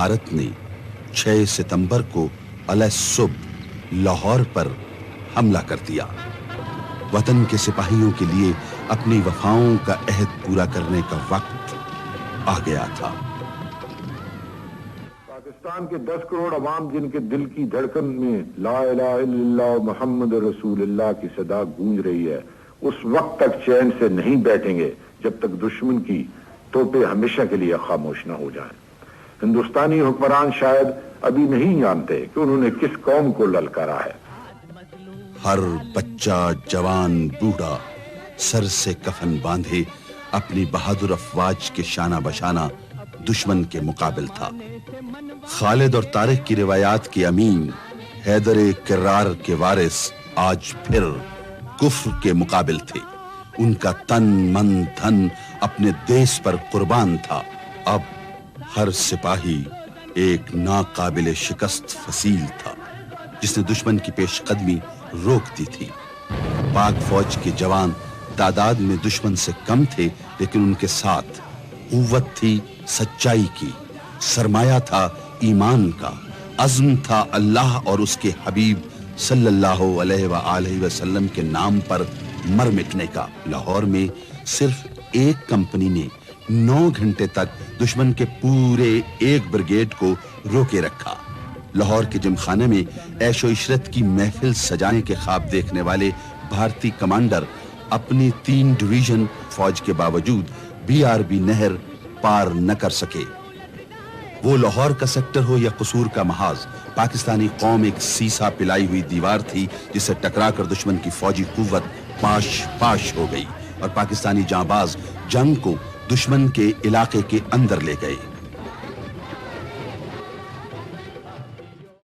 भारत ने 6 सितंबर को अलह सुबह लाहौर पर हमला कर दिया। वतन के सिपाहियों के लिए अपनी वफाओं का अहद पूरा करने का वक्त आ गया था। पाकिस्तान के 10 करोड़ अवाम जिनके दिल की धड़कन में ला इलाहा इल्लल्लाह मुहम्मद रसूलुल्लाह की सदा गूंज रही है, उस वक्त तक चैन से नहीं बैठेंगे जब तक दुश्मन की तोपे हमेशा के लिए खामोश न हो जाएं। हिंदुस्तानी हुक्मरान शायद अभी नहीं जानते कि उन्होंने किस कौम को ललकारा है। हर बच्चा, जवान, बूढ़ा सर से कफन बांधे अपनी बहादुर अफवाज के शाना बशाना दुश्मन के मुकाबिल था। खालिद और तारिक की रिवायात के अमीन, हैदर किरार के वारिस आज फिर कुफ्र के मुकाबिल थे। उनका तन मन धन अपने देश पर कुर्बान था। अब हर सिपाही एक नाकाबिले शिकस्त फसील था जिसने दुश्मन की पेशकदमी रोक दी थी। पाक फौज के जवान तादाद में दुश्मन से कम थे, लेकिन उनके साथ कुव्वत थी सच्चाई की, सरमाया था ईमान का, अज़्म था अल्लाह और उसके हबीब सल्लल्लाहु अलैहि वसल्लम के नाम पर मर मिटने का। लाहौर में सिर्फ एक कंपनी ने 9 घंटे तक दुश्मन के पूरे एक ब्रिगेड को रोके रखा। लाहौर के जिमखाने में ऐशो इशरत की महफिल सजाने के ख्वाब देखने वाले भारतीय कमांडर अपनी 3 डिवीजन फौज के बावजूद बीआरबी नहर पार न कर सके। वो लाहौर का सेक्टर हो या कसूर का महाज, पाकिस्तानी कौम एक सीसा पिलाई हुई दीवार थी जिसे टकराकर दुश्मन की फौजी कुव्वत पाश पाश हो गई और पाकिस्तानी जांबाज जंग को दुश्मन के इलाके के अंदर ले गए।